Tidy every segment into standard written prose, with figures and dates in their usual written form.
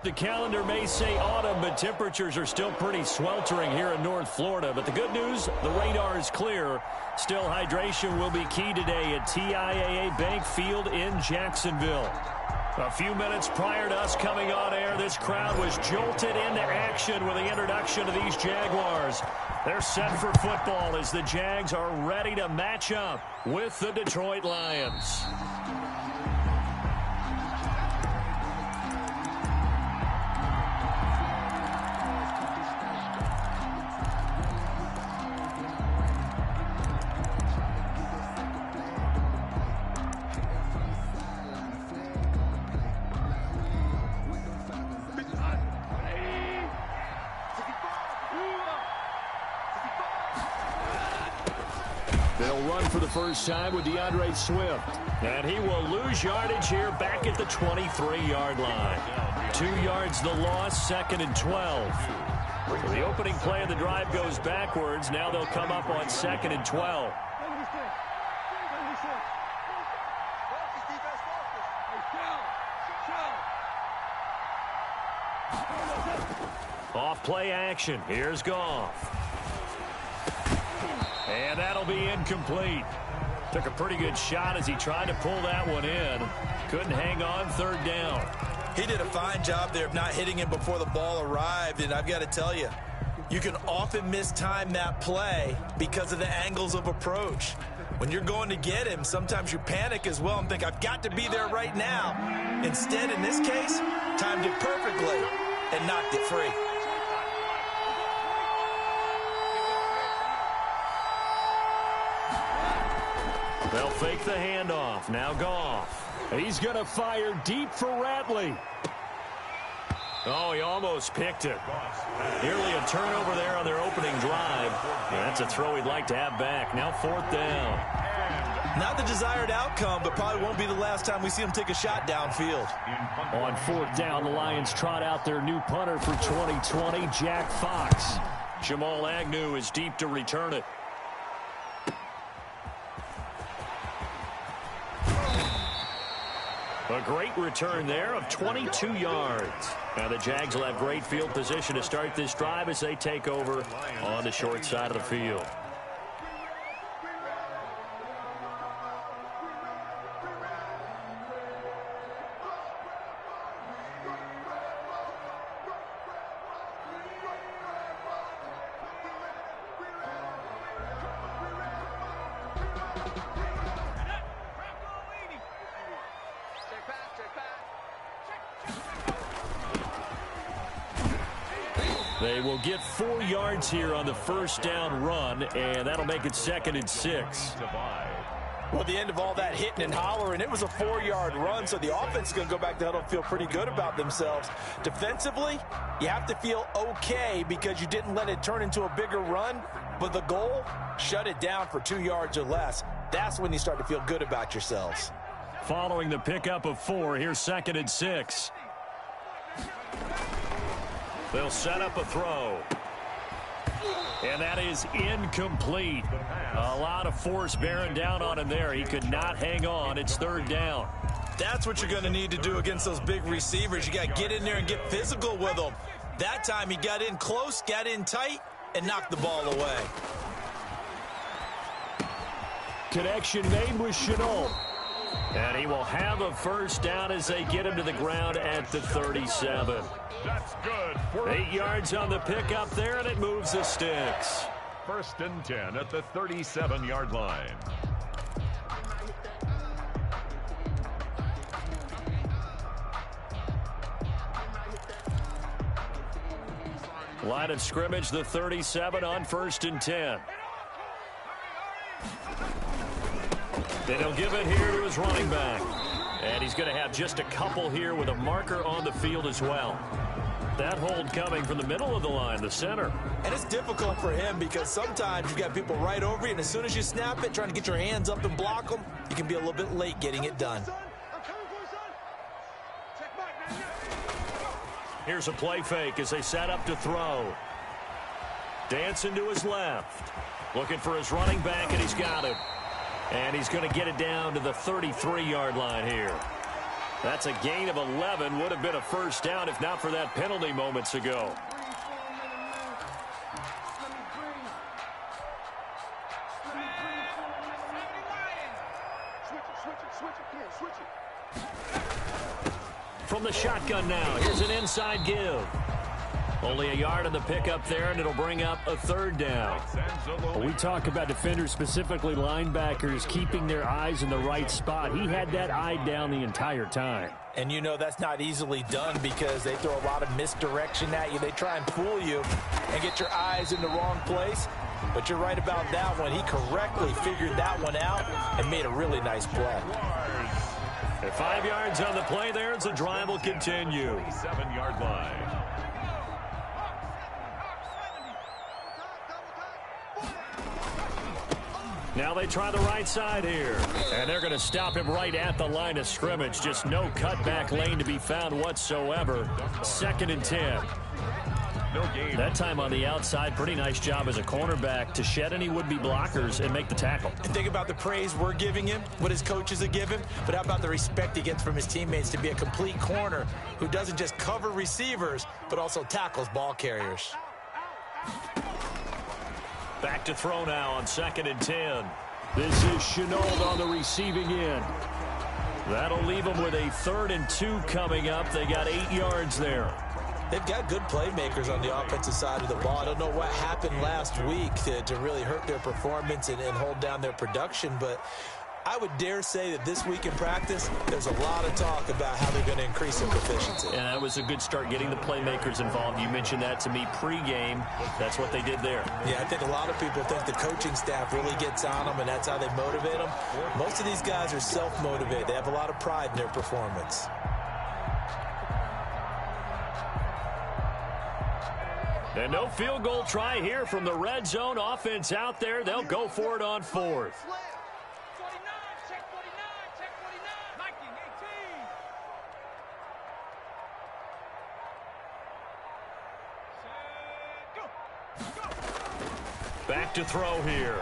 the calendar may say autumn, but temperatures are still pretty sweltering here in North Florida. But the good news, the radar is clear. Still, hydration will be key today at TIAA Bank Field in Jacksonville. A few minutes prior to us coming on air, this crowd was jolted into action with the introduction of these Jaguars. They're set for football as the Jags are ready to match up with the Detroit Lions. They'll run for the first time with DeAndre Swift. And he will lose yardage here back at the 23-yard line. 2 yards the loss, 2nd and 12. So the opening play of the drive goes backwards. Now they'll come up on 2nd and 12. Off play action. Here's Goff. And that'll be incomplete. Took a pretty good shot as he tried to pull that one in. Couldn't hang on, 3rd down. He did a fine job there of not hitting him before the ball arrived. And I've got to tell you, you can often mistime that play because of the angles of approach. When you're going to get him, sometimes you panic as well and think, I've got to be there right now. Instead, in this case, timed it perfectly and knocked it free. They'll fake the handoff. Now Goff. He's going to fire deep for Ratley. Oh, he almost picked it. Nearly a turnover there on their opening drive. Yeah, that's a throw he'd like to have back. Now 4th down. Not the desired outcome, but probably won't be the last time we see him take a shot downfield. On 4th down, the Lions trot out their new punter for 2020, Jack Fox. Jamal Agnew is deep to return it. A great return there of 22 yards. Now the Jags will have great field position to start this drive as they take over on the short side of the field. They will get 4 yards here on the 1st down run, and that'll make it 2nd and 6. Well, at the end of all that hitting and hollering, it was a 4-yard run, so the offense is going to go back to huddle and feel pretty good about themselves. Defensively, you have to feel okay because you didn't let it turn into a bigger run, but the goal, shut it down for 2 yards or less. That's when you start to feel good about yourselves. Following the pickup of 4, here's 2nd and 6. They'll set up a throw. And that is incomplete. A lot of force bearing down on him there. He could not hang on. It's 3rd down. That's what you're going to need to do against those big receivers. You got to get in there and get physical with them. That time he got in close, got in tight, and knocked the ball away. Connection made with Chenault. And he will have a 1st down as they get him to the ground at the 37. That's good. 8 yards on the pickup there, and it moves the sticks. 1st and 10 at the 37-yard line. Line of scrimmage, the 37 on 1st and 10. Then he'll give it here to his running back. And he's going to have just a couple here with a marker on the field as well. That hold coming from the middle of the line, the center. And it's difficult for him because sometimes you've got people right over you, and as soon as you snap it, trying to get your hands up and block them, you can be a little bit late getting it done. Here's a play fake as they set up to throw. Dancing to his left. Looking for his running back, and he's got him. And he's going to get it down to the 33-yard line here. That's a gain of 11. Would have been a first down if not for that penalty moments ago. From the shotgun now, here's an inside give. Only a yard on the pickup there, and it'll bring up a third down. When we talk about defenders, specifically linebackers, keeping their eyes in the right spot, he had that eye down the entire time. And you know that's not easily done because they throw a lot of misdirection at you. They try and fool you and get your eyes in the wrong place. But you're right about that one. He correctly figured that one out and made a really nice play. At 5 yards on the play there, as the drive will continue. 7-yard line. Now they try the right side here. And they're going to stop him right at the line of scrimmage. Just no cutback lane to be found whatsoever. 2nd and 10. No gain. That time on the outside, pretty nice job as a cornerback to shed any would-be blockers and make the tackle. And think about the praise we're giving him, what his coaches are giving, but how about the respect he gets from his teammates to be a complete corner who doesn't just cover receivers, but also tackles ball carriers. Back to throw now on 2nd and 10. This is Chenault on the receiving end. That'll leave them with a 3rd and 2 coming up. They got 8 yards there. They've got good playmakers on the offensive side of the ball. I don't know what happened last week to really hurt their performance and hold down their production, but I would dare say that this week in practice, there's a lot of talk about how they're going to increase their proficiency. And that was a good start getting the playmakers involved. You mentioned that to me pregame. That's what they did there. Yeah, I think a lot of people think the coaching staff really gets on them, and that's how they motivate them. Most of these guys are self-motivated. They have a lot of pride in their performance. And no field goal try here from the red zone. Offense out there. They'll go for it on 4th. Back to throw here.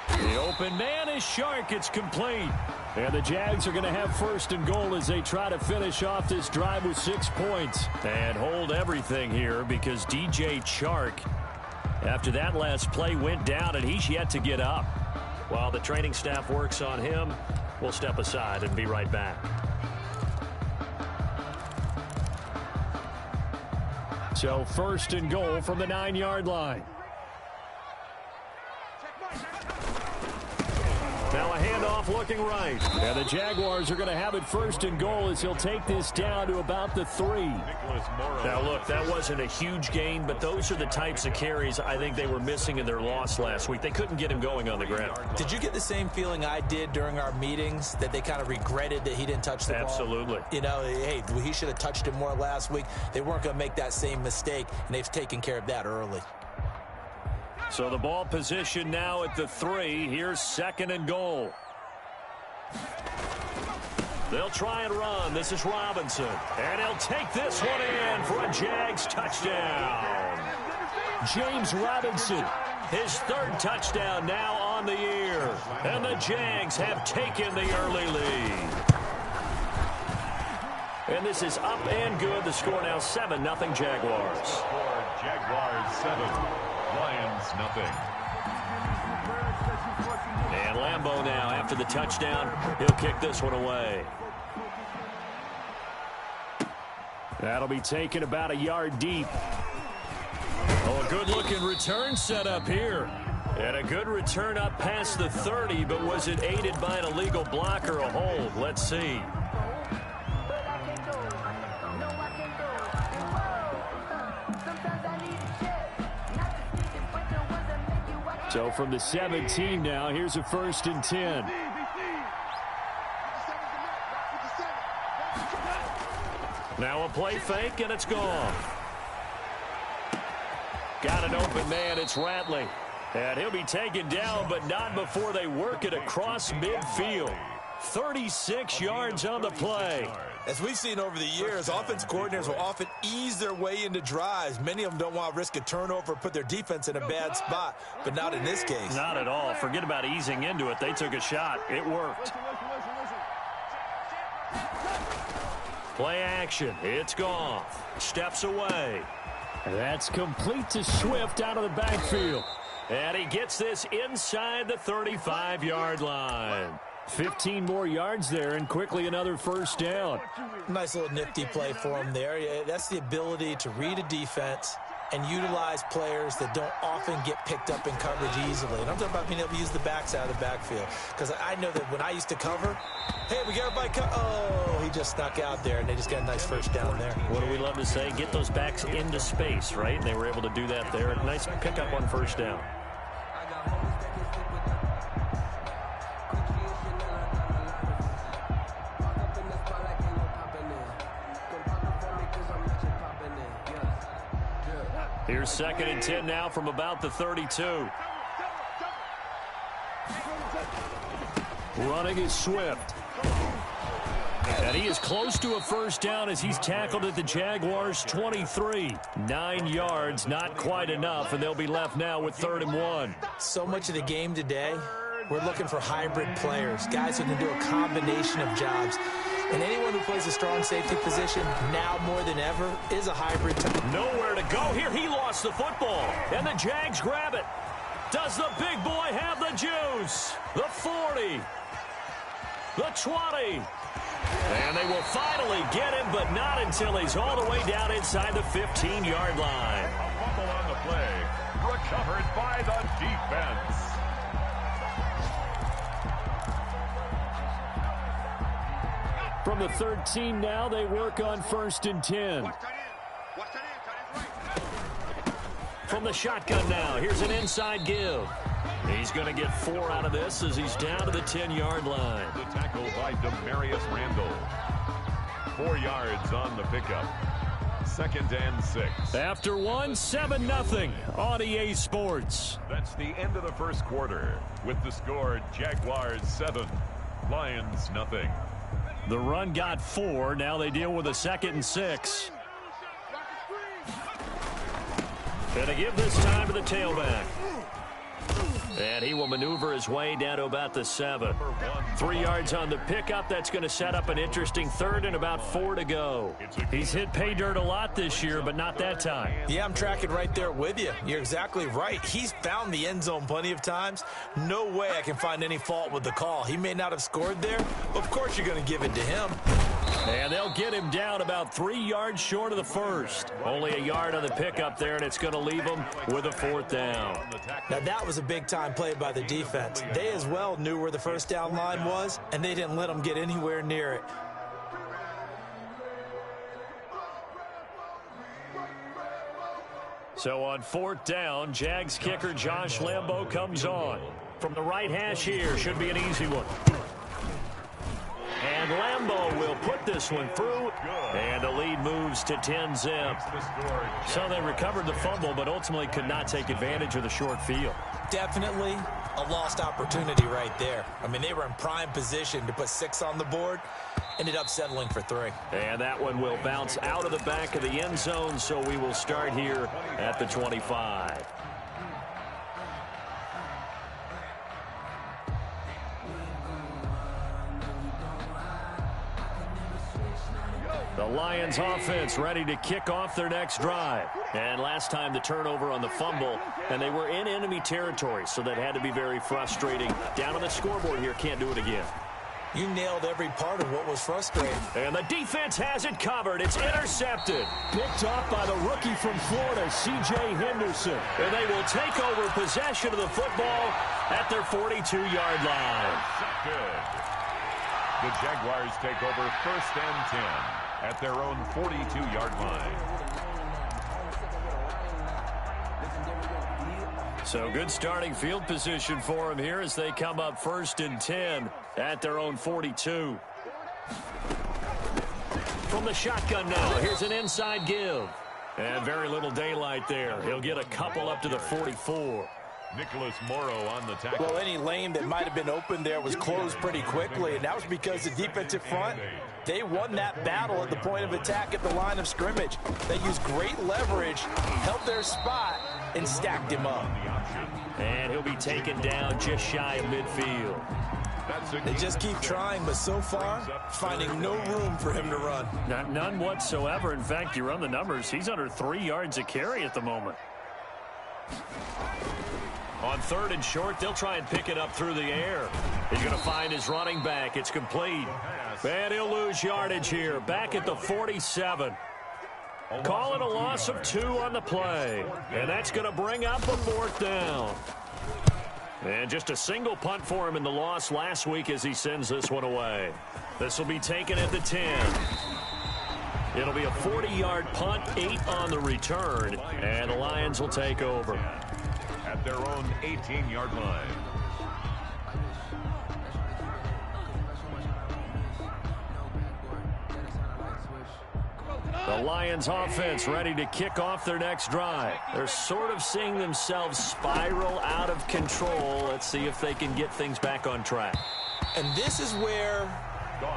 The open man is Shark. It's complete. And the Jags are going to have 1st and goal as they try to finish off this drive with 6 points. And hold everything here because DJ Chark, after that last play, went down, and he's yet to get up. While the training staff works on him, we'll step aside and be right back. So 1st and goal from the 9-yard line. Now a handoff looking right. And the Jaguars are going to have it 1st and goal as he'll take this down to about the 3. Now look, that wasn't a huge gain, but those are the types of carries I think they were missing in their loss last week. They couldn't get him going on the ground. Did you get the same feeling I did during our meetings, that they kind of regretted that he didn't touch the ball? Absolutely. You know, hey, he should have touched it more last week. They weren't going to make that same mistake, and they've taken care of that early. So the ball position now at the 3. Here's 2nd and goal. They'll try and run. This is Robinson. And he'll take this one in for a Jags touchdown. James Robinson, his 3rd touchdown now on the year. And the Jags have taken the early lead. And this is up and good. The score now 7-0 Jaguars. Score Jaguars 7, Lions nothing. And Lambeau now, after the touchdown, he'll kick this one away. That'll be taken about a yard deep. Oh, a good-looking return set up here. And a good return up past the 30, but was it aided by an illegal block or a hold? Let's see. So from the 17 now, here's a 1st and 10. Now a play fake, and it's gone. Got an open man, it's Ratley. And he'll be taken down, but not before they work it across midfield. 36 yards on the play. As we've seen over the years, offense coordinators will often ease their way into drives. Many of them don't want to risk a turnover or put their defense in a bad spot, but not in this case. Not at all. Forget about easing into it. They took a shot. It worked. Play action. It's Goff. Steps away. That's complete to Swift out of the backfield. And he gets this inside the 35-yard line. 15 more yards there, and quickly another first down. Nice little nifty play for him there. Yeah, that's the ability to read a defense and utilize players that don't often get picked up in coverage easily. And I'm talking about being able to use the backs out of the backfield. Because I know that when I used to cover, hey, we got everybody oh, he just snuck out there, and they just got a nice first down there. What do we love to say? Get those backs into space, right? And they were able to do that there. Nice pickup on first down. Here's 2nd and 10 now from about the 32. Running is Swift. And he is close to a first down as he's tackled at the Jaguars' 23. 9 yards, not quite enough, and they'll be left now with 3rd and 1. So much of the game today, we're looking for hybrid players, guys who can do a combination of jobs. And anyone who plays a strong safety position, now more than ever, is a hybrid. Nowhere to go here. He lost the football, and the Jags grab it. Does the big boy have the juice? The 40. The 20. And they will finally get him, but not until he's all the way down inside the 15-yard line. A fumble on the play, recovered by the defense. From the 13 now, they work on 1st and 10. From the shotgun now, here's an inside give. He's going to get 4 out of this as he's down to the 10-yard line. The tackle by Demarius Randall. 4 yards on the pickup. 2nd and 6. After 1, 7-0 on EA Sports. That's the end of the first quarter with the score Jaguars 7, Lions nothing. The run got 4. Now they deal with a 2nd and 6. And they give this time to the tailback. And he will maneuver his way down to about the 7. 3 yards on the pickup. That's going to set up an interesting 3rd and about 4 to go. He's hit pay dirt a lot this year, but not that time. Yeah, I'm tracking right there with you. You're exactly right. He's found the end zone plenty of times. No way I can find any fault with the call. He may not have scored there, but of course you're going to give it to him. And they'll get him down about 3 yards short of the first. Only a yard on the pickup there, and it's going to leave him with a 4th down. Now that was a big-time play by the defense. They as well knew where the first down line was, and they didn't let them get anywhere near it. So on 4th down, Jags kicker Josh Lambo comes on. From the right hash here, should be an easy one. And Lambo will put this one through, and the lead moves to 10-zip. So they recovered the fumble, but ultimately could not take advantage of the short field. Definitely a lost opportunity right there. I mean, they were in prime position to put 6 on the board. Ended up settling for 3. And that one will bounce out of the back of the end zone, so we will start here at the 25. The Lions offense ready to kick off their next drive. And last time the turnover on the fumble, and they were in enemy territory, so that had to be very frustrating. Down on the scoreboard here, can't do it again. You nailed every part of what was frustrating. And the defense has it covered. It's intercepted. Picked off by the rookie from Florida, C.J. Henderson. And they will take over possession of the football at their 42-yard line. Good. The Jaguars take over 1st and 10 at their own 42-yard line. So good starting field position for them here as they come up 1st and 10 at their own 42. From the shotgun now, here's an inside give. And very little daylight there. He'll get a couple up to the 44. Nicholas Morrow on the tackle. Well, any lane that might have been open there was closed pretty quickly, and that was because the defensive front, they won that battle at the point of attack at the line of scrimmage. They used great leverage, held their spot, and stacked him up. And he'll be taken down just shy of midfield. That's They just keep trying, but so far, finding no room for him to run. None whatsoever. In fact, you run the numbers, he's under 3 yards a carry at the moment. On 3rd and short, they'll try and pick it up through the air. He's going to find his running back. It's complete. And he'll lose yardage here. Back at the 47. Call it a loss of 2 on the play. And that's going to bring up a 4th down. And just a single punt for him in the loss last week as he sends this one away. This will be taken at the 10. It'll be a 40-yard punt, 8 on the return. And the Lions will take over. At their own 18-yard line. The Lions offense ready to kick off their next drive. They're sort of seeing themselves spiral out of control. Let's see if they can get things back on track. And this is where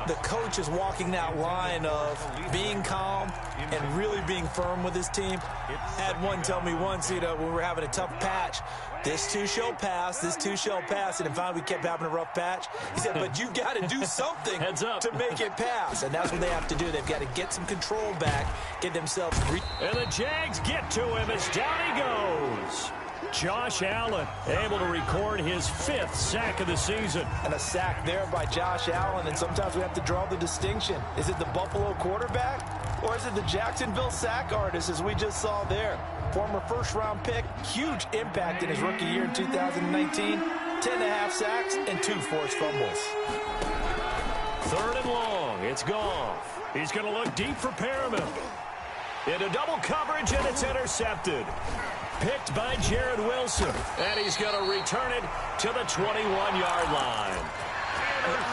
the coach is walking that line of being calm and really being firm with his team. Had one tell me once, when we were having a tough patch, this too shall pass, this too shall pass. And finally we kept having a rough patch. He said, but you've got to do something to make it pass. And that's what they have to do. They've got to get some control back, get themselves. And the Jags get to him as down he goes. Josh Allen able to record his 5th sack of the season. And a sack there by Josh Allen, and sometimes we have to draw the distinction. Is it the Buffalo quarterback, or is it the Jacksonville sack artist, as we just saw there? Former first-round pick, huge impact in his rookie year in 2019. 10.5 sacks and 2 forced fumbles. 3rd and long, it's Goff. He's going to look deep for Perriman. Into double coverage, and it's intercepted. Picked by Jared Wilson. And he's going to return it to the 21-yard line.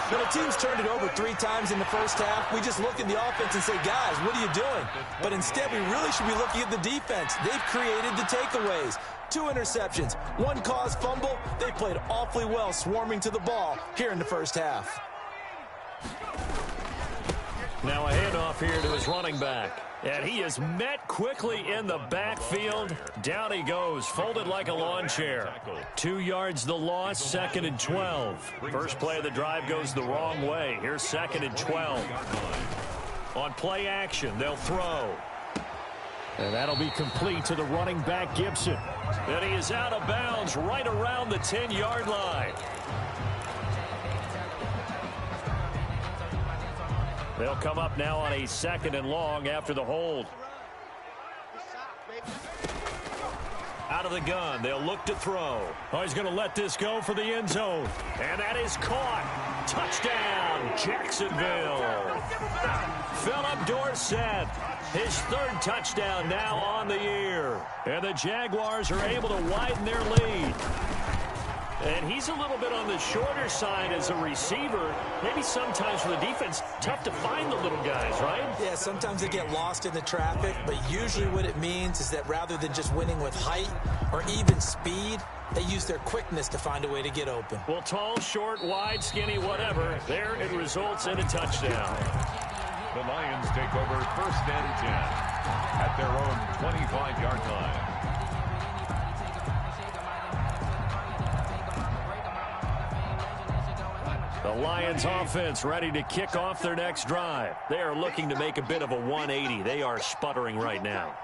When a team's turned it over 3 times in the first half, we just look at the offense and say, guys, what are you doing? But instead, we really should be looking at the defense. They've created the takeaways. 2 interceptions, 1 caused fumble. They played awfully well swarming to the ball here in the first half. Now a handoff here to his running back. And he is met quickly in the backfield. Down he goes, folded like a lawn chair. 2 yards the loss, 2nd and 12. First play of the drive goes the wrong way. Here's 2nd and 12. On play action, they'll throw. And that'll be complete to the running back, Gibson. And he is out of bounds right around the 10-yard line. They'll come up now on a 2nd and long after the hold. Out of the gun, they'll look to throw. Oh, he's going to let this go for the end zone. And that is caught. Touchdown, Jacksonville. Philip Dorsett, his 3rd touchdown now on the year. And the Jaguars are able to widen their lead. And he's a little bit on the shorter side as a receiver. Maybe sometimes for the defense, tough to find the little guys, right? Yeah, sometimes they get lost in the traffic, but usually what it means is that rather than just winning with height or even speed, they use their quickness to find a way to get open. Well, tall, short, wide, skinny, whatever, there it results in a touchdown. The Lions take over 1st and 10 at their own 25-yard line. The Lions offense ready to kick off their next drive. They are looking to make a bit of a 180. They are sputtering right now.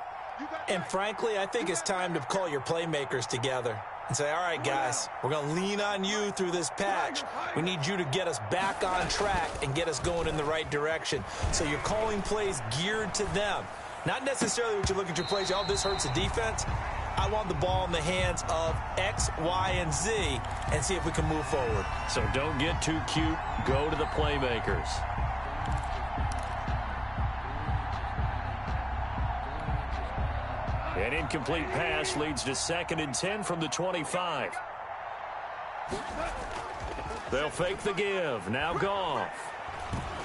And frankly, I think it's time to call your playmakers together and say, all right, guys, we're going to lean on you through this patch. We need you to get us back on track and get us going in the right direction. So you're calling plays geared to them. Not necessarily what you look at your plays, oh, this hurts the defense. I want the ball in the hands of X, Y, and Z and see if we can move forward. So don't get too cute. Go to the playmakers. An incomplete pass leads to 2nd and 10 from the 25. They'll fake the give. Now Goff.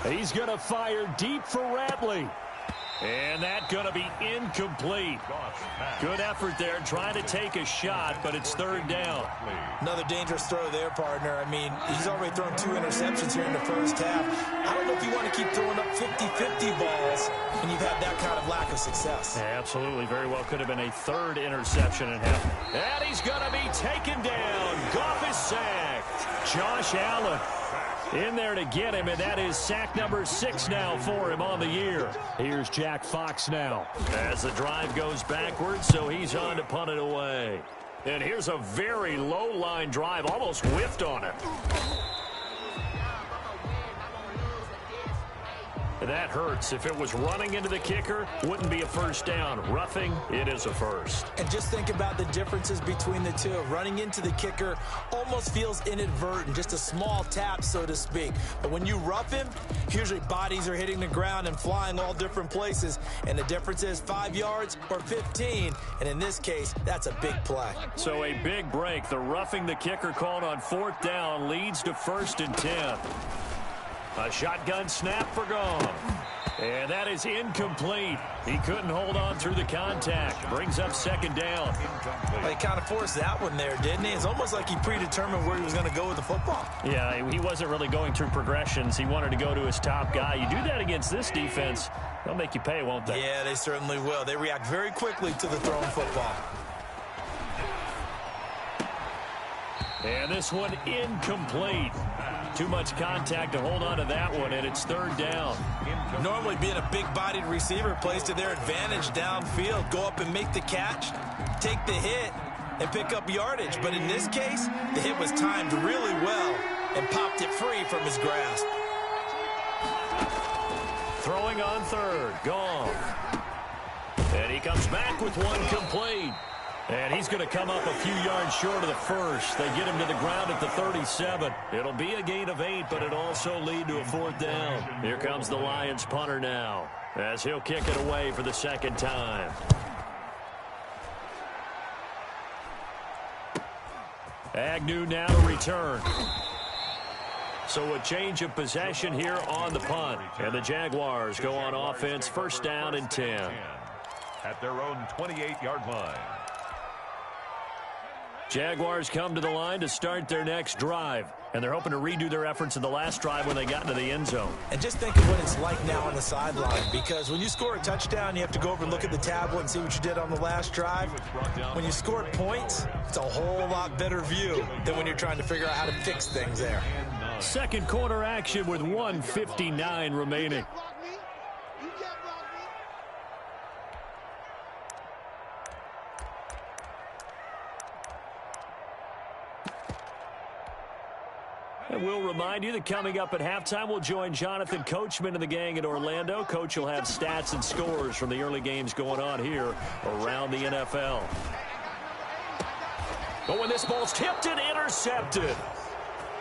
He's going to fire deep for Ratley. And that's going to be incomplete. Good effort there, trying to take a shot, but it's 3rd down. Another dangerous throw there, partner. I mean, he's already thrown 2 interceptions here in the first half. I don't know if you want to keep throwing up 50-50 balls when you've had that kind of lack of success. Yeah, absolutely. Very well could have been a 3rd interception in half. And he's going to be taken down. Goff is sacked. Josh Allen in there to get him, and that is sack number 6 now for him on the year. Here's Jack Fox now as the drive goes backwards, so he's on to punt it away. And here's a very low-line drive, almost whiffed on it. That hurts. If it was running into the kicker, wouldn't be a first down. Roughing, it is a first. And just think about the differences between the two. Running into the kicker almost feels inadvertent, just a small tap, so to speak. But when you rough him, usually bodies are hitting the ground and flying all different places. And the difference is 5 yards or 15. And in this case, that's a big play. So a big break. The roughing the kicker called on 4th down leads to 1st and 10. A shotgun snap for Gone. And that is incomplete. He couldn't hold on through the contact. Brings up 2nd down. Well, he kind of forced that one there, didn't he? It's almost like he predetermined where he was going to go with the football. Yeah, he wasn't really going through progressions. He wanted to go to his top guy. You do that against this defense, they'll make you pay, won't they? Yeah, they certainly will. They react very quickly to the thrown football. And this one incomplete. Too much contact to hold on to that one, and it's 3rd down. Normally being a big-bodied receiver plays to their advantage downfield. Go up and make the catch, take the hit, and pick up yardage. But in this case, the hit was timed really well and popped it free from his grasp. Throwing on 3rd, Gone. And he comes back with one complete. And he's going to come up a few yards short of the first. They get him to the ground at the 37. It'll be a gain of 8, but it'll also lead to a 4th down. Here comes the Lions punter now, as he'll kick it away for the 2nd time. Agnew now to return. So a change of possession here on the punt. And the Jaguars go on offense, 1st down and 10. At their own 28-yard line. Jaguars come to the line to start their next drive. And they're hoping to redo their efforts in the last drive when they got into the end zone. And just think of what it's like now on the sideline. Because when you score a touchdown, you have to go over and look at the tablet and see what you did on the last drive. When you scored points, it's a whole lot better view than when you're trying to figure out how to fix things there. Second quarter action with 1:59 remaining. And we'll remind you that coming up at halftime, we'll join Jonathan Coachman and the gang in Orlando. Coach will have stats and scores from the early games going on here around the NFL. But when this ball's tipped and intercepted,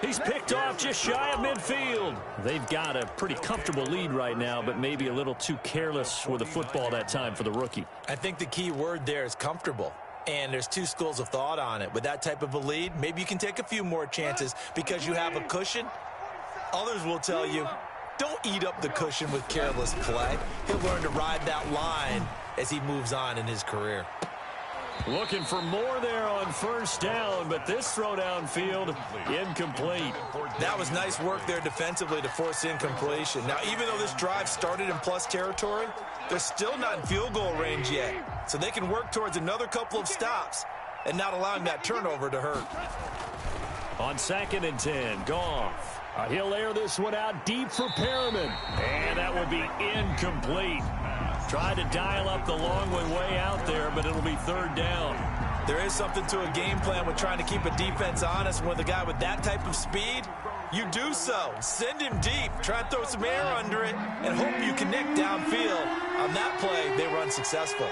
he's picked off just shy of midfield. They've got a pretty comfortable lead right now, but maybe a little too careless with the football that time for the rookie. I think the key word there is comfortable. And there's two schools of thought on it. With that type of a lead, maybe you can take a few more chances because you have a cushion. Others will tell you, don't eat up the cushion with careless play. He'll learn to ride that line as he moves on in his career. Looking for more there on 1st down, but this throw downfield, incomplete. That was nice work there defensively to force incompletion. Now, even though this drive started in plus territory, they're still not in field goal range yet. So they can work towards another couple of stops and not allowing that turnover to hurt. On 2nd and 10, Goff. He'll air this one out deep for Perriman. And that will be incomplete. Tried to dial up the long way out there, but it'll be 3rd down. There is something to a game plan with trying to keep a defense honest. With a guy with that type of speed, you do so. Send him deep. Try and throw some air under it and hope you connect downfield. On that play, they were unsuccessful.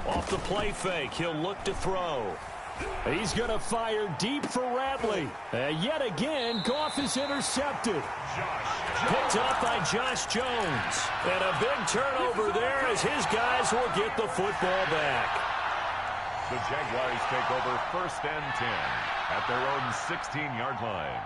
Off the play fake, he'll look to throw. He's going to fire deep for Ratley. Yet again, Goff is intercepted. Picked up by Josh Jones. And a big turnover there as his guys will get the football back. The Jaguars take over 1st and 10 at their own 16-yard line.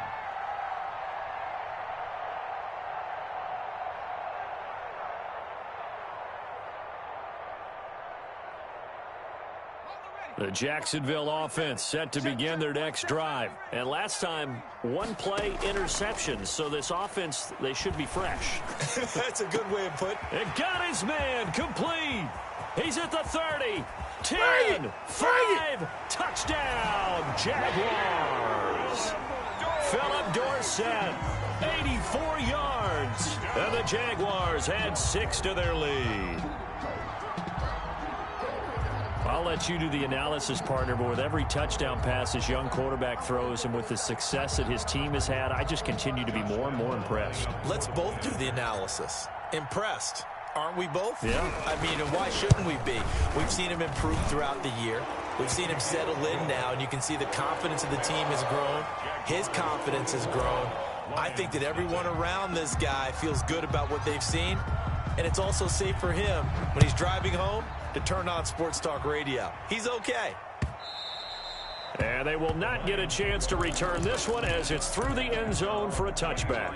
The Jacksonville offense set to begin their next drive. And last time, one-play interception. So this offense, they should be fresh. That's a good way of putting it. It got his man complete. He's at the 30. 10, 5, touchdown, Jaguars. Philip Dorsett, 84 yards. And the Jaguars add 6 to their lead. I'll let you do the analysis, partner, but with every touchdown pass this young quarterback throws and with the success that his team has had, I just continue to be more and more impressed. Let's both do the analysis. Impressed. Aren't we both? Yeah. I mean, and why shouldn't we be? We've seen him improve throughout the year. We've seen him settle in now, and you can see the confidence of the team has grown. His confidence has grown. I think that everyone around this guy feels good about what they've seen, and it's also safe for him when he's driving home to turn on Sports Talk Radio. He's okay. And they will not get a chance to return this one as it's through the end zone for a touchback.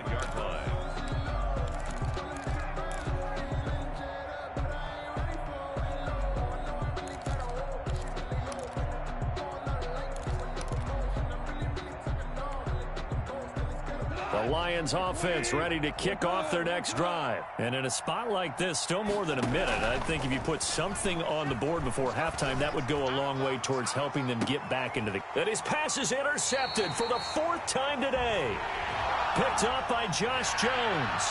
The Lions offense ready to kick off their next drive. And in a spot like this, still more than a minute, I think if you put something on the board before halftime, that would go a long way towards helping them get back into the... And his pass is intercepted for the 4th time today. Picked up by Josh Jones.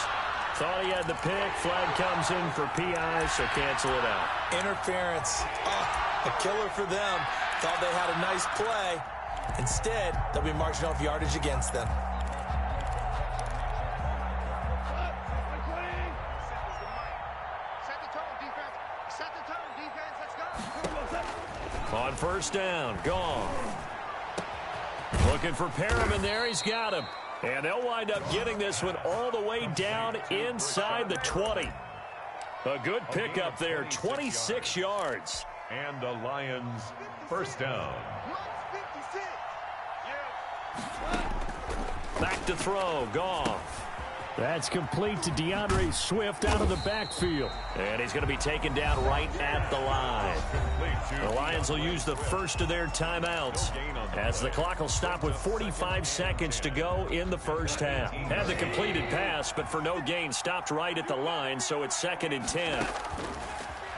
Thought he had the pick. Flag comes in for PI, so cancel it out. Interference. A killer for them. Thought they had a nice play. Instead, they'll be marching off yardage against them. On first down, gone. Looking for Perriman there. He's got him. And they'll wind up getting this one all the way down inside the 20. A good pickup there, 26 yards. And the Lions first down. Back to throw, Goff. That's complete to DeAndre Swift out of the backfield. And he's going to be taken down right at the line. The Lions will use the first of their timeouts as the clock will stop with 45 seconds to go in the first half. Had the completed pass, but for no gain, stopped right at the line, so it's 2nd and 10.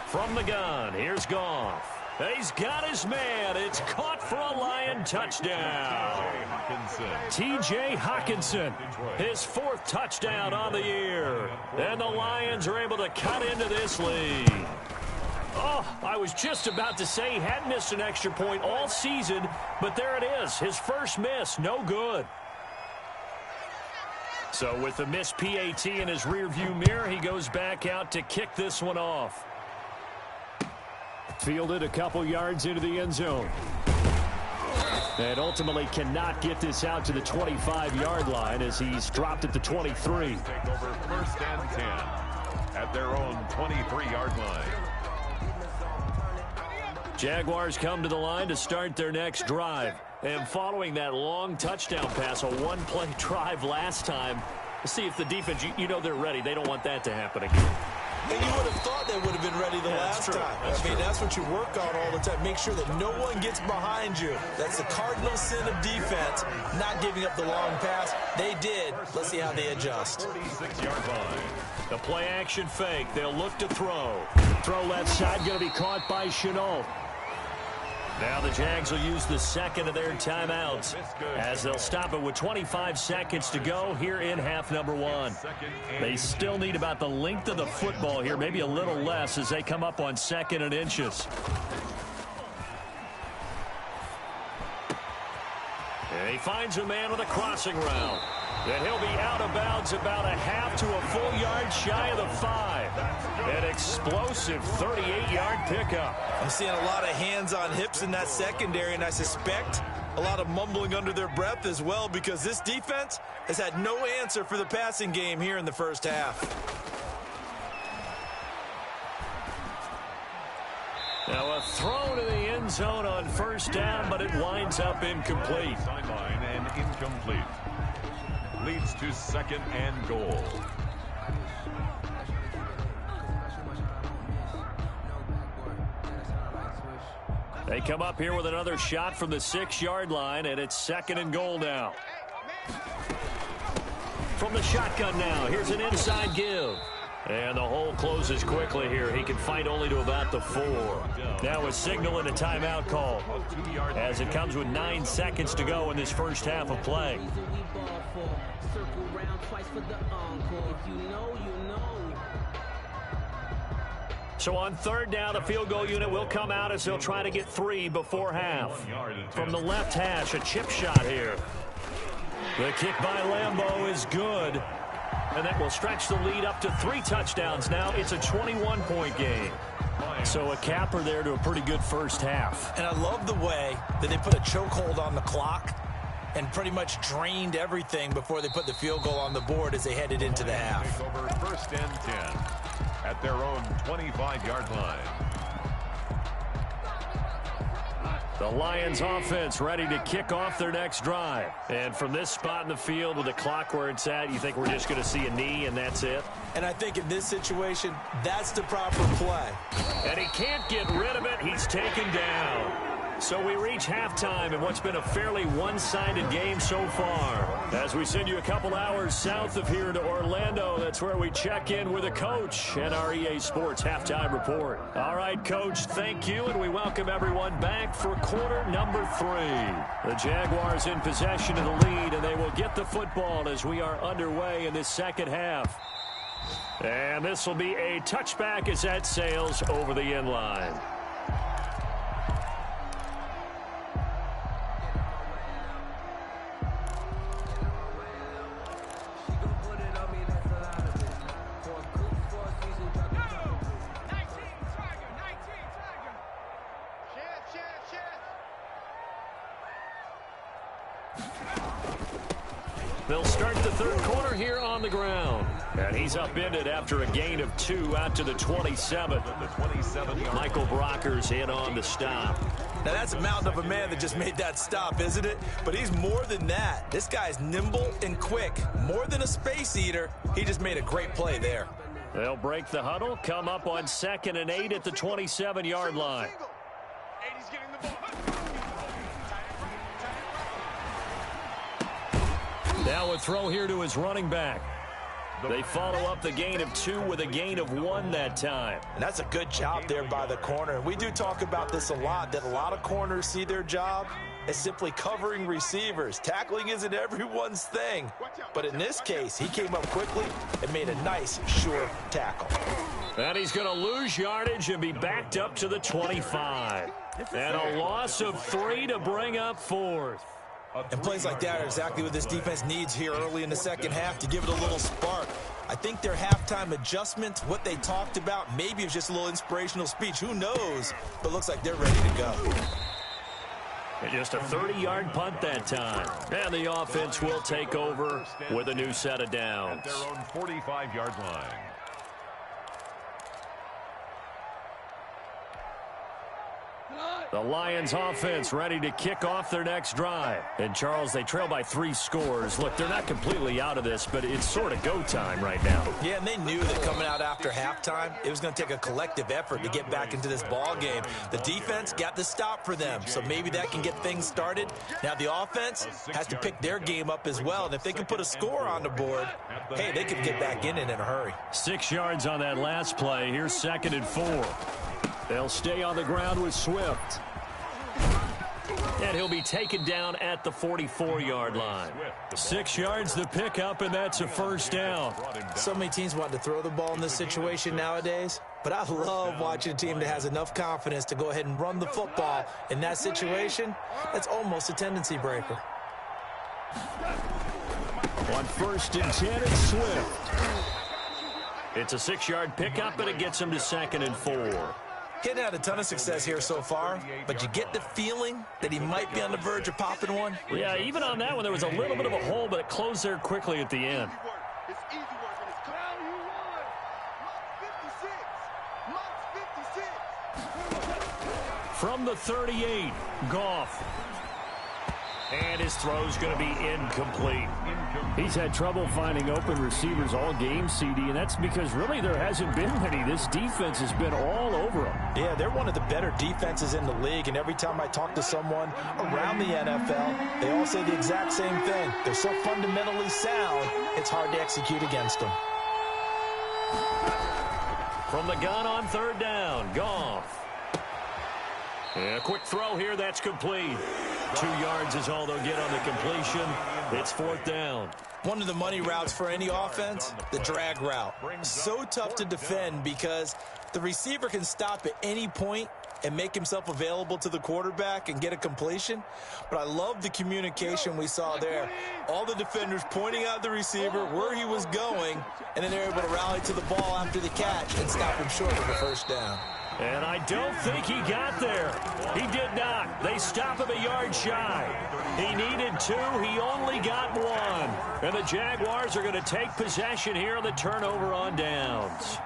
From the gun, here's Goff. He's got his man. It's caught for a Lion touchdown. T.J. Hockenson, his 4th touchdown on the year. And the Lions are able to cut into this lead. Oh, I was just about to say he hadn't missed an extra point all season, but there it is. His first miss, no good. So with the missed PAT in his rearview mirror, he goes back out to kick this one off. Fielded a couple yards into the end zone. And ultimately cannot get this out to the 25-yard line as he's dropped at the 23. Take over 1st and 10 at their own 23-yard line. Jaguars come to the line to start their next drive. And following that long touchdown pass, a one-play drive last time, let's see if the defense, you know they're ready. They don't want that to happen again. And you would have thought they would have been ready the last time. I mean, that's what you work on all the time. Make sure that no one gets behind you. That's the cardinal sin of defense, not giving up the long pass. They did. Let's see how they adjust. 36-yard line. The play action fake. They'll look to throw. Throw left side, going to be caught by Chenault. Now the Jags will use the 2nd of their timeouts as they'll stop it with 25 seconds to go here in half number 1. They still need about the length of the football here, maybe a little less as they come up on 2nd and inches. And he finds a man with a crossing route. And he'll be out of bounds about a half to a full yard shy of the 5. An explosive 38-yard pickup. I'm seeing a lot of hands on hips in that secondary, and I suspect a lot of mumbling under their breath as well because this defense has had no answer for the passing game here in the first half. Now a throw to the end zone on first down, but it winds up incomplete. Sideline and incomplete. Leads to 2nd and goal. They come up here with another shot from the 6-yard line, and it's 2nd and goal now. From the shotgun now, here's an inside give. And the hole closes quickly here. He can fight only to about the 4. Now a signal and a timeout call as it comes with 9 seconds to go in this first half of play. So on 3rd down, the field goal unit will come out as they'll try to get 3 before half. From the left hash, a chip shot here. The kick by Lambeau is good. And that will stretch the lead up to 3 touchdowns now. It's a 21-point game. So a capper there to a pretty good first half. And I love the way that they put a chokehold on the clock and pretty much drained everything before they put the field goal on the board as they headed into the half. Over 1st and 10 at their own 25-yard line. The Lions offense ready to kick off their next drive. And from this spot in the field with the clock where it's at, you think we're just going to see a knee and that's it? And I think in this situation, that's the proper play. And he can't get rid of it. He's taken down. So we reach halftime in what's been a fairly one-sided game so far. As we send you a couple hours south of here to Orlando, that's where we check in with the coach and our EA Sports halftime report. All right, Coach, thank you, and we welcome everyone back for quarter number 3. The Jaguars in possession of the lead, and they will get the football as we are underway in this second half. And this will be a touchback as that sails over the end line. They'll start the 3rd quarter here on the ground. And he's upended after a gain of 2 out to the 27. Michael Brockers in on the stop. Now that's a mountain of a man that just made that stop, isn't it? But he's more than that. This guy's nimble and quick. More than a space eater. He just made a great play there. They'll break the huddle, come up on 2nd and 8 at the 27-yard line. Now a throw here to his running back. They follow up the gain of 2 with a gain of 1 that time. And that's a good job there by the corner. We do talk about this a lot, that a lot of corners see their job as simply covering receivers. Tackling isn't everyone's thing. But in this case, he came up quickly and made a nice, sure tackle. And he's going to lose yardage and be backed up to the 25. And a loss of 3 to bring up 4th. And plays like that are exactly what this defense needs here early in the second half to give it a little spark. I think their halftime adjustments, what they talked about, maybe it was just a little inspirational speech. Who knows? But looks like they're ready to go. And just a 30-yard punt that time. And the offense will take over with a new set of downs. At their own 45-yard line. The Lions offense ready to kick off their next drive. And, Charles, they trail by 3 scores. Look, they're not completely out of this, but it's sort of go time right now. Yeah, and they knew that coming out after halftime, it was going to take a collective effort to get back into this ball game. The defense got the stop for them, so maybe that can get things started. Now the offense has to pick their game up as well, and if they can put a score on the board, hey, they could get back in it in a hurry. 6 yards on that last play. Here's 2nd and 4. They'll stay on the ground with Swift. And he'll be taken down at the 44-yard line. 6 yards to pick up, and that's a first down. So many teams want to throw the ball in this situation nowadays, but I love watching a team that has enough confidence to go ahead and run the football in that situation. That's almost a tendency breaker. On 1st and 10, it's Swift. It's a 6-yard pickup, and it gets him to 2nd and 4. Getting had a ton of success here so far, but you get the feeling that he might be on the verge of popping one. Yeah, even on that one, there was a little bit of a hole, but it closed there quickly at the end. From the 38, Goff. And his throw's going to be incomplete. He's had trouble finding open receivers all game, CD, and that's because really there hasn't been many. This defense has been all over him. Yeah, they're one of the better defenses in the league, and every time I talk to someone around the NFL, they all say the exact same thing. They're so fundamentally sound, it's hard to execute against them. From the gun on third down, Goff. Yeah, quick throw here, that's complete. 2 yards is all they'll get on the completion. It's fourth down. One of the money routes for any offense, the drag route. So tough to defend because the receiver can stop at any point and make himself available to the quarterback and get a completion. But I love the communication we saw there. All the defenders pointing out the receiver, where he was going, and then they're able to rally to the ball after the catch and stop him short of the first down. And I don't think he got there. He did not. They stop him a yard shy. He needed 2. He only got 1. And the Jaguars are going to take possession here on the turnover on downs.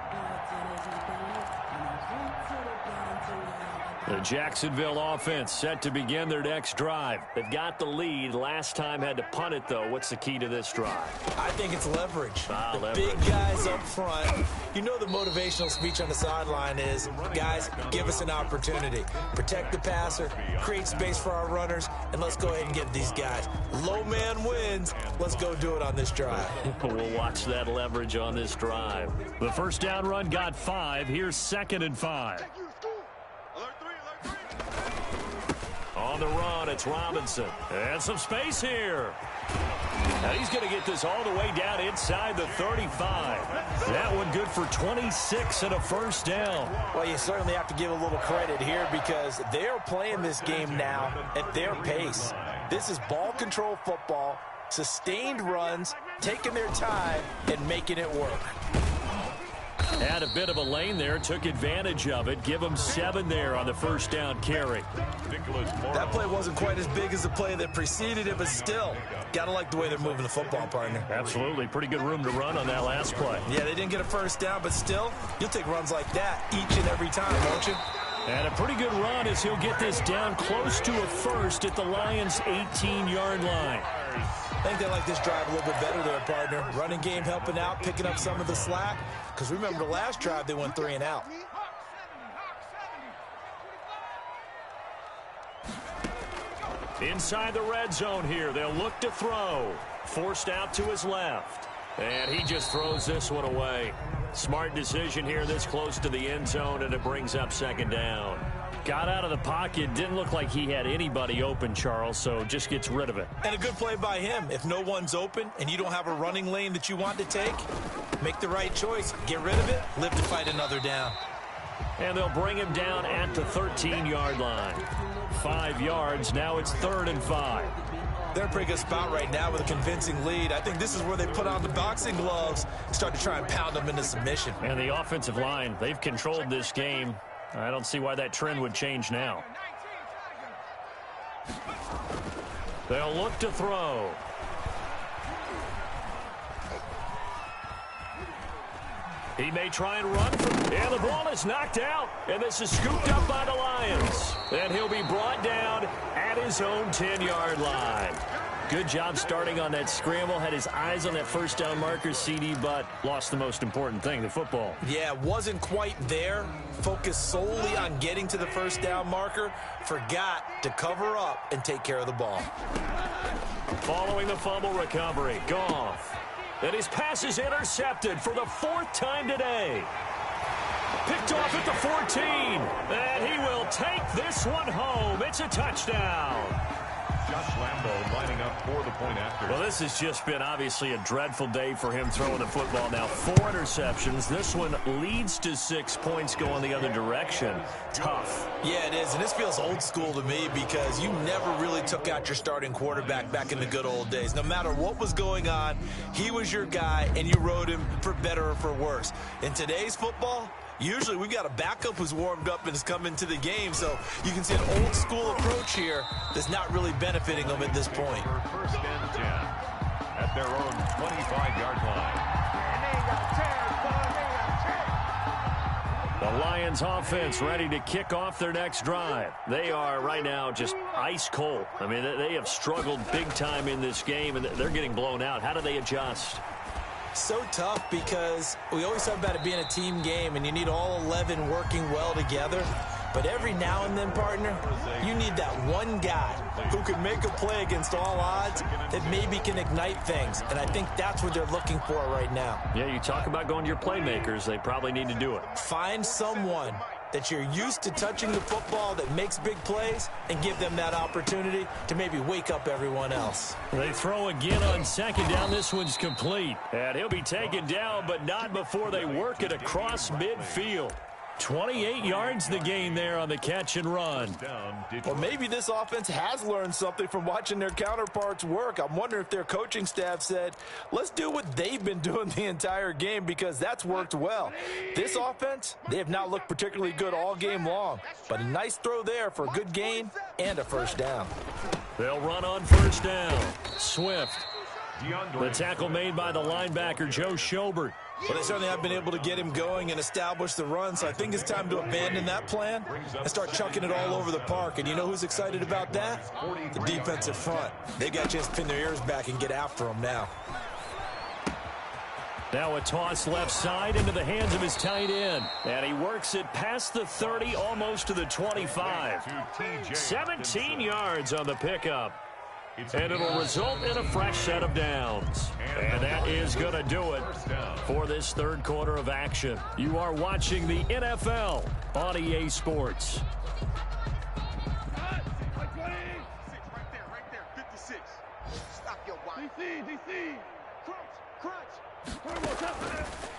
The Jacksonville offense set to begin their next drive. They've got the lead. Last time had to punt it, though. What's the key to this drive? I think it's leverage. Leverage. Big guys up front. You know the motivational speech on the sideline is, guys, give us an opportunity. Protect the passer, create space for our runners, and let's go ahead and get these guys. Low man wins. Let's go do it on this drive. We'll watch that leverage on this drive. The first down run got 5. Here's 2nd and 5. On the run, it's Robinson. And some space here. Now he's going to get this all the way down inside the 35. That one good for 26 and a first down. Well, you certainly have to give a little credit here because they're playing this game now at their pace. This is ball control football, sustained runs, taking their time, and making it work. Had a bit of a lane there, took advantage of it. Give him 7 there on the first down carry. That play wasn't quite as big as the play that preceded it, but still, got to like the way they're moving the football, partner. Absolutely. Pretty good room to run on that last play. Yeah, they didn't get a first down, but still, you'll take runs like that each and every time, won't you? And a pretty good run as he'll get this down close to a first at the Lions' 18-yard line. I think they like this drive a little bit better there, partner. Running game helping out, picking up some of the slack. Because remember the last drive, they went 3 and out. Inside the red zone here, they'll look to throw. Forced out to his left. And he just throws this one away. Smart decision here this close to the end zone, and it brings up 2nd down. Got out of the pocket. Didn't look like he had anybody open, Charles, so just gets rid of it. And a good play by him. If no one's open and you don't have a running lane that you want to take, make the right choice. Get rid of it. Live to fight another down. And they'll bring him down at the 13-yard line. 5 yards. Now it's 3rd and 5. They're in a pretty good spot right now with a convincing lead. I think this is where they put on the boxing gloves, start to try and pound them into submission. And the offensive line, they've controlled this game. I don't see why that trend would change now. They'll look to throw. He may try and run. And the ball is knocked out. And this is scooped up by the Lions. And he'll be brought down at his own 10-yard line. Good job starting on that scramble. Had his eyes on that first down marker, CD, but lost the most important thing, the football. Yeah, wasn't quite there. Focused solely on getting to the first down marker. Forgot to cover up and take care of the ball. Following the fumble recovery, Goff. And his pass is intercepted for the 4th time today. Picked off at the 14. And he will take this one home. It's a touchdown. Josh Lambo lining up for the point after. Well, this has just been obviously a dreadful day for him throwing the football. Now 4 interceptions. This one leads to 6 points going the other direction. Tough. Yeah, it is. And this feels old school to me because you never really took out your starting quarterback back in the good old days. No matter what was going on, he was your guy, and you rode him for better or for worse. In today's football, usually we've got a backup who's warmed up and has come into the game, so you can see an old school approach here that's not really benefiting them at this point. First and 10 at their own 25-yard line. The Lions offense ready to kick off their next drive. They are right now just ice cold. I mean, they have struggled big time in this game, and they're getting blown out. How do they adjust? So tough because we always talk about it being a team game, and you need all 11 working well together. But every now and then, partner, you need that one guy who can make a play against all odds that maybe can ignite things. And I think that's what they're looking for right now. Yeah, you talk about going to your playmakers. They probably need to do it. Find someone that you're used to touching the football that makes big plays and give them that opportunity to maybe wake up everyone else. They throw again on second down. This one's complete. And he'll be taken down, but not before they work it across midfield. 28 yards the gain there on the catch and run. Well, maybe this offense has learned something from watching their counterparts work. I'm wondering if their coaching staff said, let's do what they've been doing the entire game because that's worked well. This offense, they have not looked particularly good all game long, but a nice throw there for a good gain and a first down. They'll run on first down. Swift. The tackle made by the linebacker, Joe Schobert. Well, they certainly have been able to get him going and establish the run, so I think it's time to abandon that plan and start chucking it all over the park. And you know who's excited about that? The defensive front. They got a chance to pin their ears back and get after him now. Now a toss left side into the hands of his tight end. And he works it past the 30, almost to the 25. 17 yards on the pickup. And it'll result in a fresh set of downs. And that is going to do it for this third quarter of action. You are watching the NFL on EA Sports.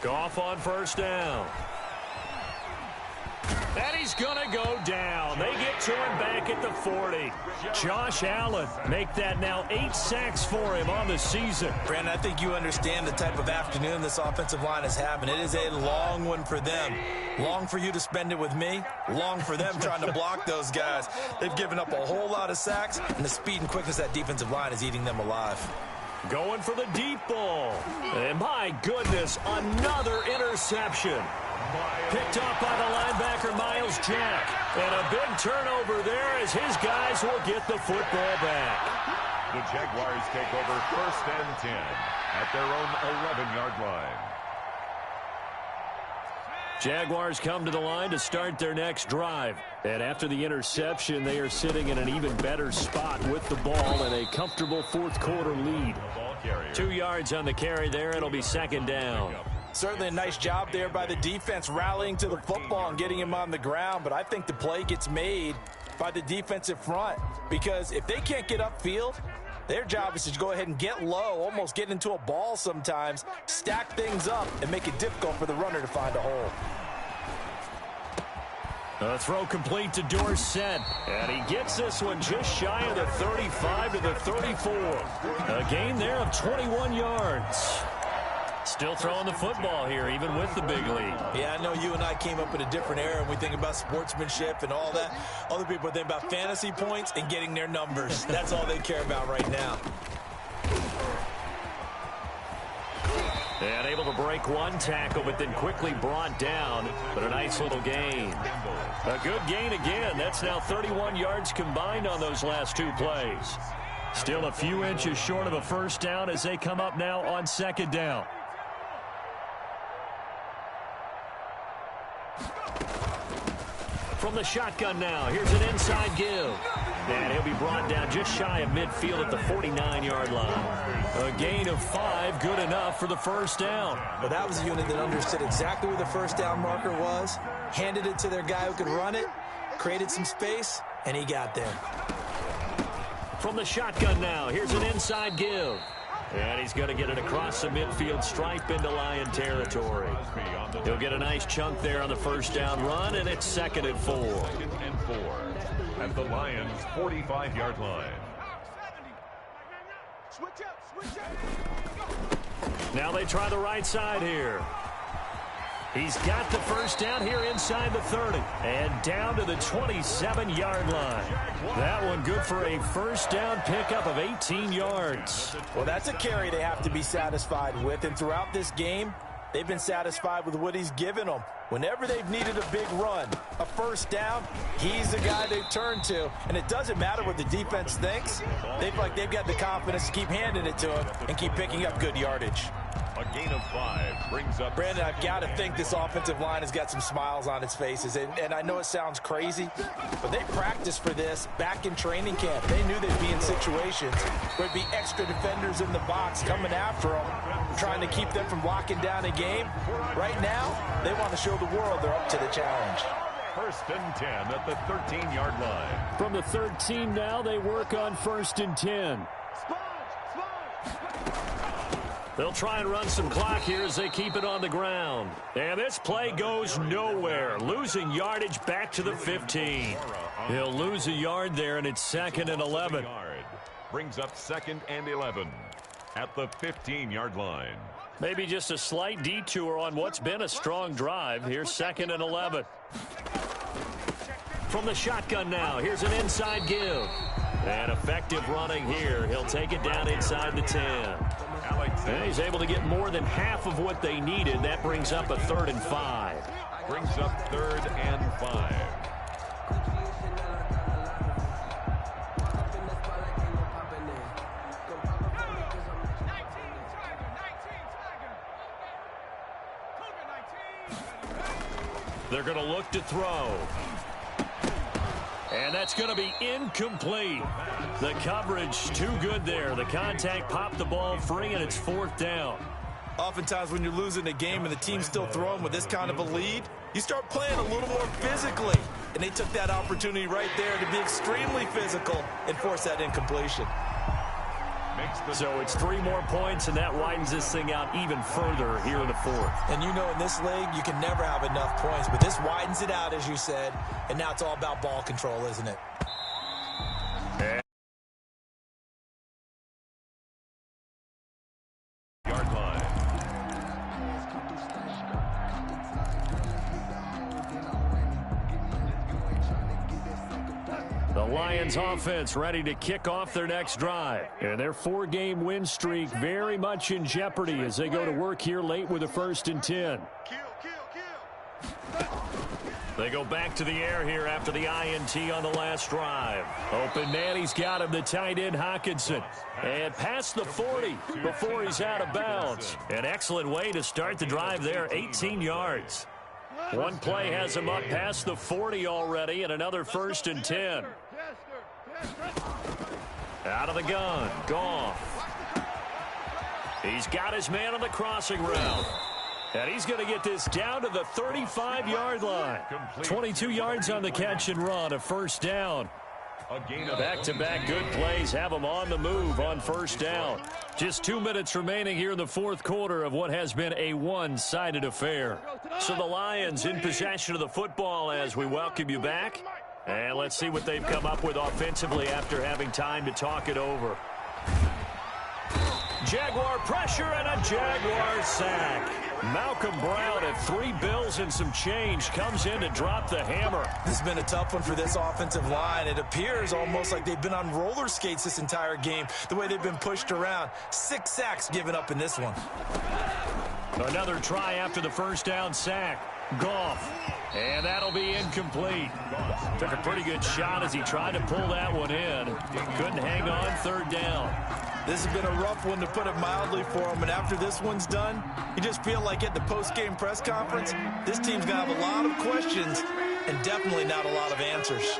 Goff on first down. And he's going to go down. They get to him back at the 40. Josh Allen make that now 8 sacks for him on the season. Brandon, I think you understand the type of afternoon this offensive line is having. It is a long one for them. Long for you to spend it with me. Long for them trying to block those guys. They've given up a whole lot of sacks, and the speed and quickness of that defensive line is eating them alive. Going for the deep ball. And my goodness, another interception. Picked off by the linebacker, Miles Jack. And a big turnover there as his guys will get the football back. The Jaguars take over first and 10 at their own 11-yard line. Jaguars come to the line to start their next drive. And after the interception, they are sitting in an even better spot with the ball and a comfortable fourth quarter lead. 2 yards on the carry there. It'll be second down. Certainly a nice job there by the defense rallying to the football and getting him on the ground, but I think the play gets made by the defensive front because if they can't get upfield, their job is to go ahead and get low, almost get into a ball sometimes, stack things up, and make it difficult for the runner to find a hole. A throw complete to Dorsett, and he gets this one just shy of the 35 to the 34. A gain there of 21 yards. Still throwing the football here, even with the big lead. Yeah, I know you and I came up in a different era, and we think about sportsmanship and all that. Other people think about fantasy points and getting their numbers. That's all they care about right now. And able to break one tackle, but then quickly brought down. But a nice little gain. A good gain again. That's now 31 yards combined on those last two plays. Still a few inches short of a first down as they come up now on second down. From the shotgun now, here's an inside give. And he'll be brought down just shy of midfield at the 49-yard line. A gain of 5, good enough for the first down. Well, that was a unit that understood exactly where the first down marker was, handed it to their guy who could run it, created some space, and he got there. From the shotgun now, here's an inside give. And he's going to get it across the midfield stripe into Lion territory. He'll get a nice chunk there on the first down run, and it's 2nd and 4. 2nd and 4 at the Lions' 45-yard line. Now they try the right side here. He's got the first down here inside the 30 and down to the 27-yard line. That one good for a first down pickup of 18 yards. Well, that's a carry they have to be satisfied with. And throughout this game, They've been satisfied with what he's given them. Whenever they've needed a big run, a first down, he's the guy they've turned to. And it doesn't matter what the defense thinks. They've got the confidence to keep handing it to him and keep picking up good yardage. A gain of 5 brings up... Brandon, I've got to think this offensive line has got some smiles on its faces. And I know it sounds crazy, but they practiced for this back in training camp. They knew they'd be in situations where there'd be extra defenders in the box coming after them, trying to keep them from locking down a game. Right now, they want to show the world they're up to the challenge. First and 10 at the 13-yard line. From the 13 now, they work on first and 10. They'll try and run some clock here as they keep it on the ground. And this play goes nowhere. Losing yardage back to the 15. He'll lose a yard there, and it's 2nd and 11. Brings up 2nd and 11 at the 15-yard line. Maybe just a slight detour on what's been a strong drive. Here's 2nd and 11. From the shotgun now, here's an inside give. And effective running here. He'll take it down inside the 10. And he's able to get more than half of what they needed. That brings up a 3rd and 5. Brings up 3rd and 5. They're going to look to throw. And that's going to be incomplete. The coverage too good there. The contact popped the ball free, and it's 4th down. Oftentimes when you're losing a game and the team's still throwing with this kind of a lead, you start playing a little more physically. And they took that opportunity right there to be extremely physical and force that incompletion. So it's 3 more points, and that widens this thing out even further here in the 4th. And you know, in this league, you can never have enough points, but this widens it out, as you said, and now it's all about ball control, isn't it? Yard line. The Lions offense ready to kick off their next drive. And their 4-game win streak very much in jeopardy as they go to work here late with a 1st and 10. They go back to the air here after the INT on the last drive. Open man, he's got him, the tight end Hawkinson. And past the 40 before he's out of bounds. An excellent way to start the drive there, 18 yards. One play has him up past the 40 already, and another 1st and 10. Out of the gun, Goff. He's got his man on the crossing route. And he's going to get this down to the 35-yard line. 22 yards on the catch and run, a 1st down. Back-to-back good plays have them on the move on 1st down. Just 2 minutes remaining here in the 4th quarter of what has been a one-sided affair. So the Lions in possession of the football as we welcome you back. And let's see what they've come up with offensively after having time to talk it over. Jaguar pressure and a Jaguar sack. Malcolm Brown at 3 bills and some change comes in to drop the hammer. This has been a tough one for this offensive line. It appears almost like they've been on roller skates this entire game, the way they've been pushed around. 6 sacks given up in this one. Another try after the 1st down sack. Goff. And that'll be incomplete. Took a pretty good shot as he tried to pull that one in. Couldn't hang on 3rd down. This has been a rough one, to put it mildly, for him. And after this one's done, you just feel like at the post-game press conference, this team's going to have a lot of questions and definitely not a lot of answers.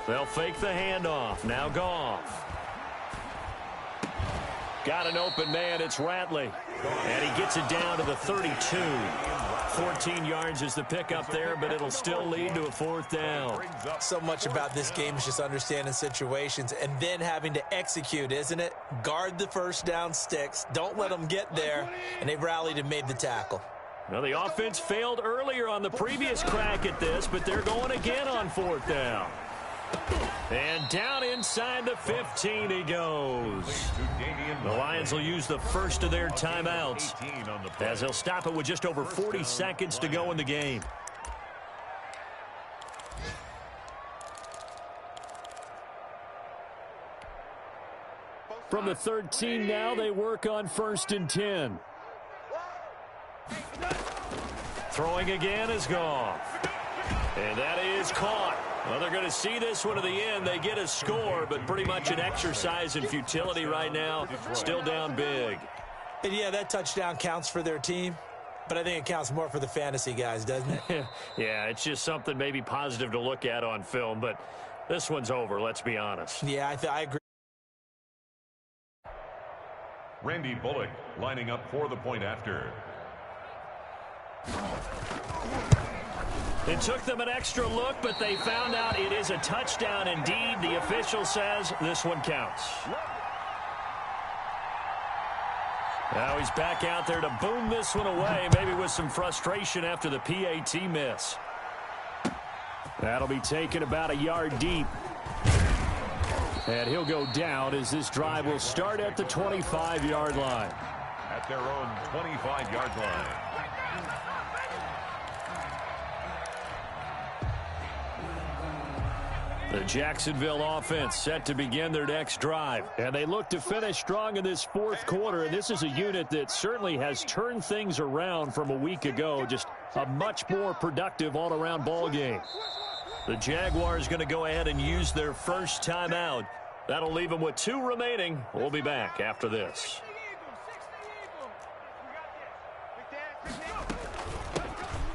They'll fake the handoff. Now Goff. Got an open man. It's Ratley. And he gets it down to the 32. 14 yards is the pickup there, but it'll still lead to a 4th down. So much about this game is just understanding situations and then having to execute, isn't it? Guard the 1st down sticks. Don't let them get there. And they've rallied and made the tackle. Well, the offense failed earlier on the previous crack at this, but they're going again on 4th down. And down inside the 15 he goes. The Lions will use the first of their timeouts as they'll stop it with just over 40 seconds to go in the game. From the 13 now, they work on 1st and 10. Throwing again is gone. And that is caught. Well, they're going to see this one to the end. They get a score, but pretty much an exercise in futility right now. Still down big. And yeah, that touchdown counts for their team, but I think it counts more for the fantasy guys, doesn't it? Yeah, it's just something maybe positive to look at on film, but this one's over, let's be honest. Yeah, I agree. Randy Bullock lining up for the point after. It took them an extra look, but they found out it is a touchdown indeed. The official says this one counts. Now he's back out there to boom this one away, maybe with some frustration after the PAT miss. That'll be taken about a yard deep. And he'll go down as this drive will start at the 25-yard line. At their own 25-yard line. The Jacksonville offense set to begin their next drive. And they look to finish strong in this fourth quarter. And this is a unit that certainly has turned things around from a week ago. Just a much more productive all-around ball game. The Jaguars going to go ahead and use their first timeout. That'll leave them with 2 remaining. We'll be back after this.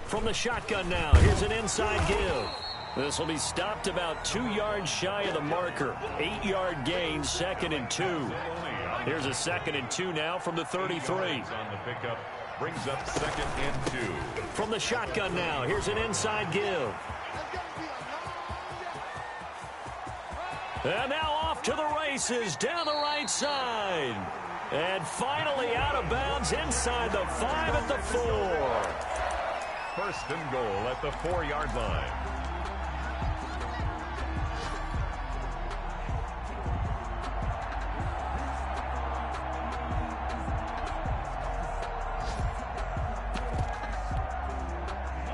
From the shotgun now, here's an inside give. This will be stopped about 2 yards shy of the marker. 8-yard gain, 2nd and 2. Here's a 2nd and 2 now from the 33. On the pickup brings up 2nd and 2. From the shotgun now, here's an inside give. And now off to the races down the right side. And finally out of bounds inside the 5 at the 4. 1st and goal at the 4-yard line.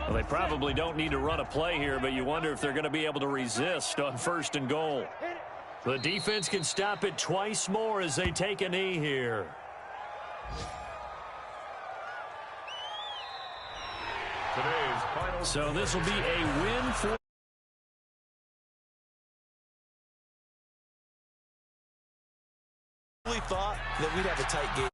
Well, they probably don't need to run a play here, but you wonder if they're going to be able to resist on 1st and goal. The defense can stop it twice more as they take a knee here. Today's final. So this will be a win for. We thought that we'd have a tight game.